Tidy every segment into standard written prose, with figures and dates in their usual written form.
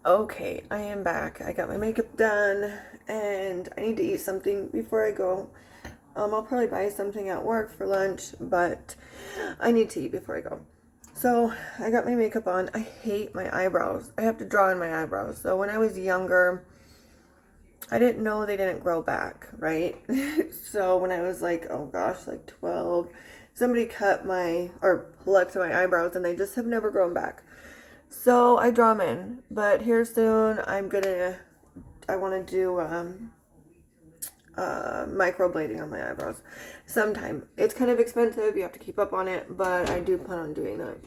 Okay, I am back. I got my makeup done and I need to eat something before I go. I'll probably buy something at work for lunch, but I need to eat before I go. So I got my makeup on. I hate my eyebrows. I have to draw in my eyebrows. So when I was younger, I didn't know they didn't grow back, right? So when I was like, oh gosh, like 12, somebody cut or plucked my eyebrows and they just have never grown back. So I draw them in, but here soon I want to do microblading on my eyebrows sometime. It's kind of expensive, you have to keep up on it, but I do plan on doing that.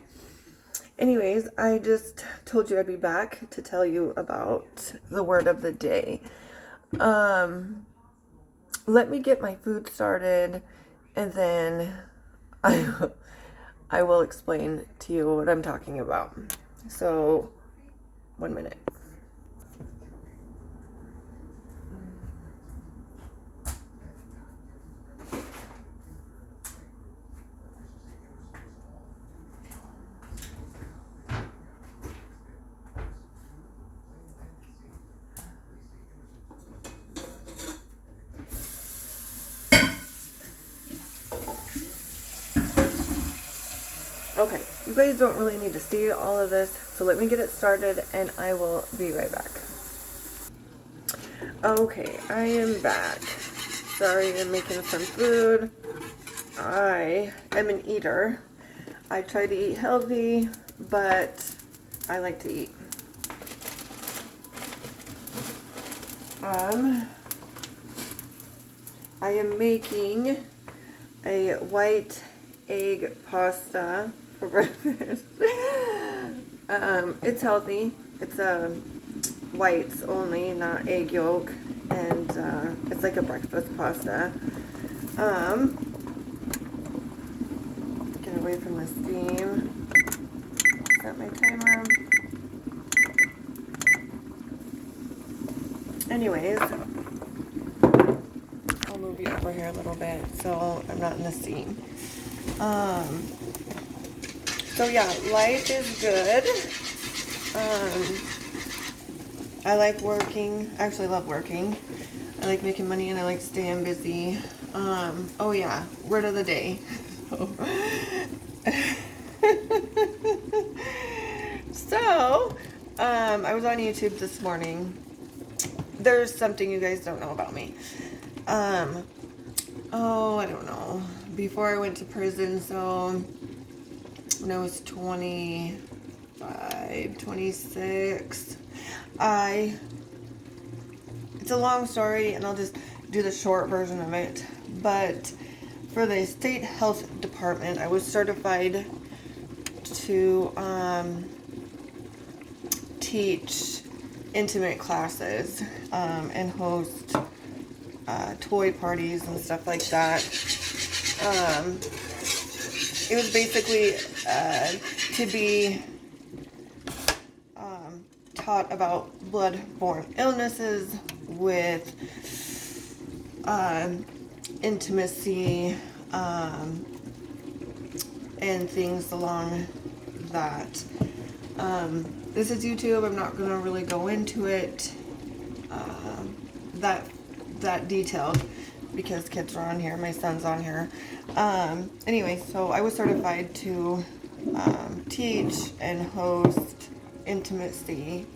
Anyways, I just told you I'd be back to tell you about the word of the day. Let me get my food started and then I, I will explain to you what I'm talking about. So, 1 minute. Okay, you guys don't really need to see all of this, so let me get it started and I will be right back. Okay, I am back. Sorry, I'm making some food. I am an eater. I try to eat healthy, but I like to eat. I am making a white egg pasta for breakfast. It's healthy. It's whites only, not egg yolk, and it's like a breakfast pasta. Get away from the steam. Set my timer. Anyways, I'll move you over here a little bit so I'm not in the steam. So yeah, life is good. I like working. I actually love working. I like making money and I like staying busy. Oh yeah, word of the day. So, I was on YouTube this morning. There's something you guys don't know about me. I don't know. Before I went to prison, so when I was 25, 26, it's a long story and I'll just do the short version of it. But for the state health department, I was certified to teach intimate classes and host toy parties and stuff like that. It was basically to be taught about blood-borne illnesses with intimacy and things along that. This is YouTube. I'm not going to really go into it that detailed because kids are on here. My son's on here. Anyway, so I was certified to teach and host intimacy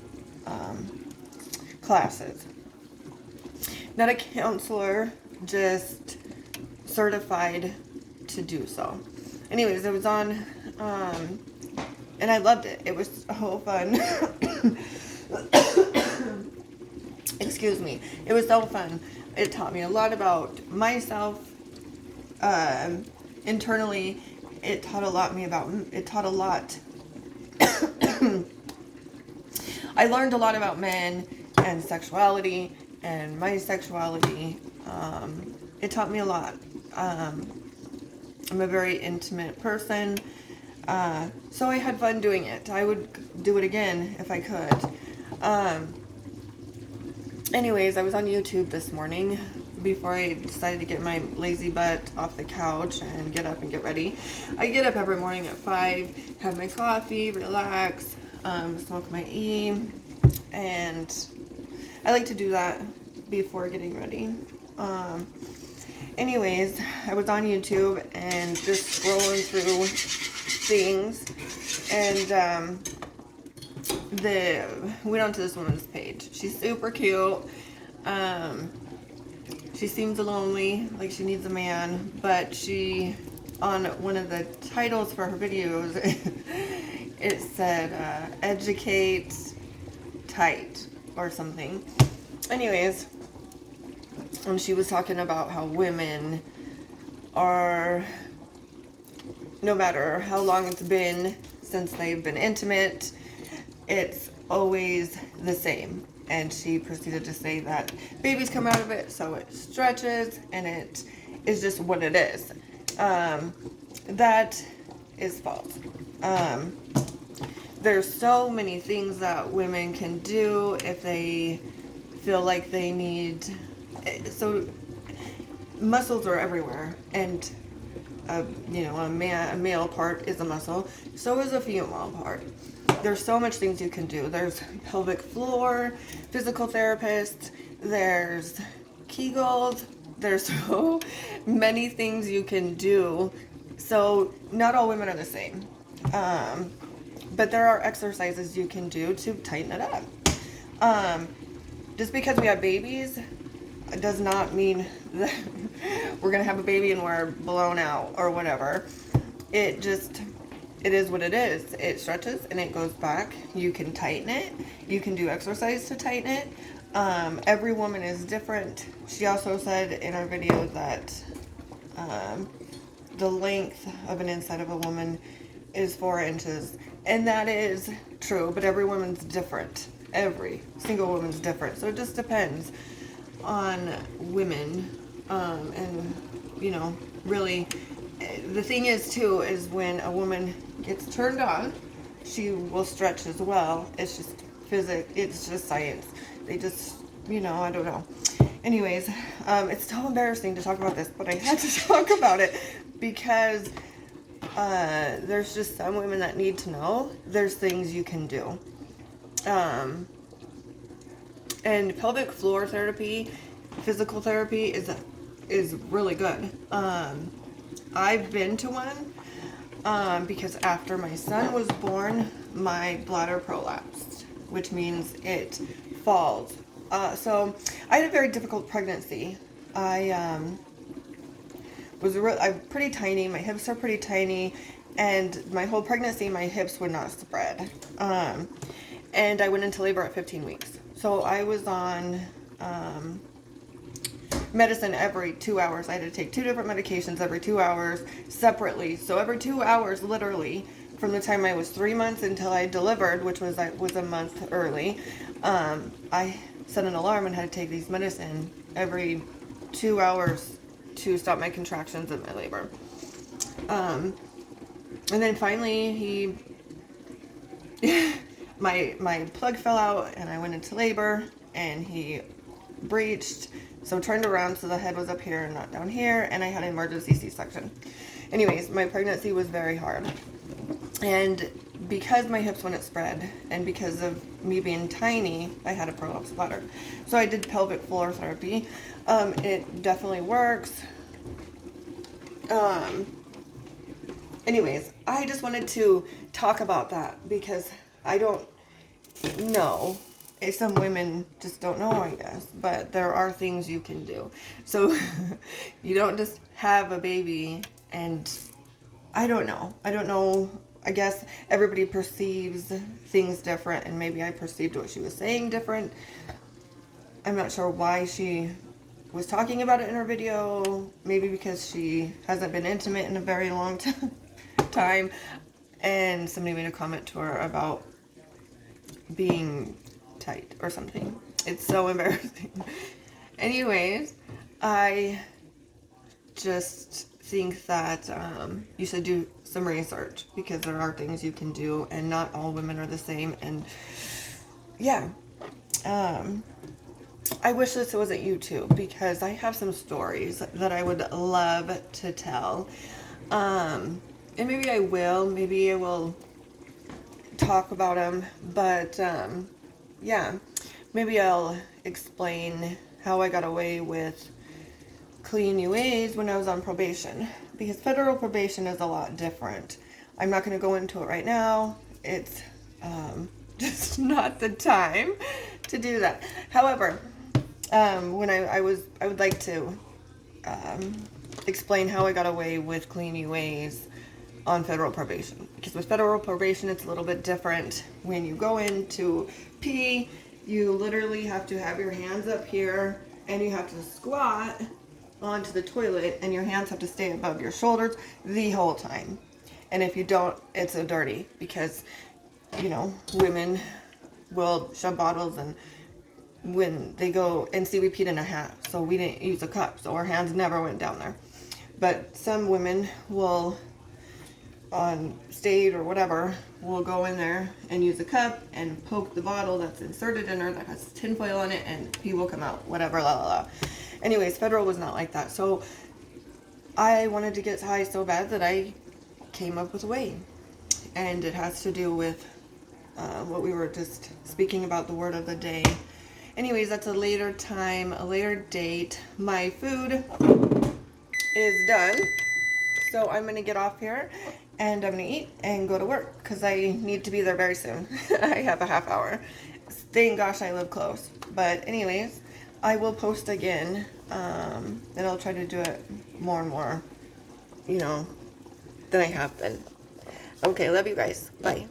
classes. Not a counselor, just certified to do so. Anyways, it was on, and I loved it. It was so fun. Excuse me. It was so fun. It taught me a lot about myself. Internally, it taught a lot. I learned a lot about men and sexuality and my sexuality. It taught me a lot. I'm a very intimate person. So I had fun doing it. I would do it again if I could. Anyways, I was on YouTube this morning before I decided to get my lazy butt off the couch and get up and get ready. I get up every morning at 5, have my coffee, relax, smoke my E, and I like to do that before getting ready. Anyways, I was on YouTube and just scrolling through things, and went onto this woman's page. She's super cute. She seems lonely, like she needs a man, but on one of the titles for her videos, it said, educate tight or something. Anyways, and she was talking about how women are, no matter how long it's been since they've been intimate, it's always the same. And she proceeded to say that babies come out of it, so it stretches, and it is just what it is. That is false. There's so many things that women can do if they feel like they need. So muscles are everywhere, and a male part is a muscle. So is a female part. There's so much things you can do. There's pelvic floor, physical therapists, there's Kegels, there's so many things you can do. So not all women are the same. But there are exercises you can do to tighten it up. Just because we have babies does not mean that we're going to have a baby and we're blown out or whatever. It is what it is. It stretches and it goes back. You can tighten it. You can do exercise to tighten it. Every woman is different. She also said in our video that the length of an inside of a woman is 4 inches. And that is true, but every woman's different. Every single woman's different. So it just depends on women. And, really, the thing is, too, is when a woman gets turned on, she will stretch as well. It's just physics. It's just science. They just, I don't know. Anyways, it's so embarrassing to talk about this, but I had to talk about it because there's just some women that need to know there's things you can do. And pelvic floor therapy, physical therapy is really good. I've been to one because after my son was born, my bladder prolapsed, which means it falls. So I had a very difficult pregnancy. I'm pretty tiny. My hips are pretty tiny, and my whole pregnancy, my hips would not spread. And I went into labor at 15 weeks. So I was on medicine every 2 hours. I had to take 2 different medications every 2 hours separately. So every 2 hours, literally, from the time I was 3 months until I delivered, which was a month early, I set an alarm and had to take these medicine every 2 hours to stop my contractions in my labor. And then finally my plug fell out and I went into labor and he breached, so turned around so the head was up here and not down here, and I had an emergency C-section. Anyways, my pregnancy was very hard, and because my hips wouldn't spread and because of me being tiny, I had a prolapsed bladder. So I did pelvic floor therapy. It definitely works. Anyways, I just wanted to talk about that because I don't know. Some women just don't know, I guess, but there are things you can do. So you don't just have a baby and I don't know. I guess everybody perceives things different, and maybe I perceived what she was saying different. I'm not sure why she was talking about it in her video. Maybe because she hasn't been intimate in a very long time, and somebody made a comment to her about being tight or something. It's so embarrassing. Anyways, I just think that you should do some research because there are things you can do and not all women are the same. And yeah, I wish this wasn't YouTube because I have some stories that I would love to tell. And maybe I will talk about them, but yeah, maybe I'll explain how I got away with clean UAs when I was on probation, because federal probation is a lot different. I'm not going to go into it right now. It's just not the time to do that. However, when I would like to explain how I got away with clean UAs on federal probation, because with federal probation it's a little bit different. When you go in to pee, you literally have to have your hands up here and you have to squat onto the toilet, and your hands have to stay above your shoulders the whole time. And if you don't, it's so dirty, because you know, women will shove bottles, and when they go, and see, we peed in a hat, so we didn't use a cup, so our hands never went down there. But some women will, on stage or whatever, will go in there and use a cup and poke the bottle that's inserted in her that has tinfoil in it, and pee will come out, whatever, la la la. Anyways, federal was not like that. So I wanted to get high so bad that I came up with a way. And it has to do with what we were just speaking about, the word of the day. Anyways, that's a later time, a later date. My food is done. So I'm going to get off here and I'm going to eat and go to work, because I need to be there very soon. I have a half hour. Thank gosh I live close. But anyways, I will post again, and I'll try to do it more and more, you know, than I have been. Okay, love you guys. Bye.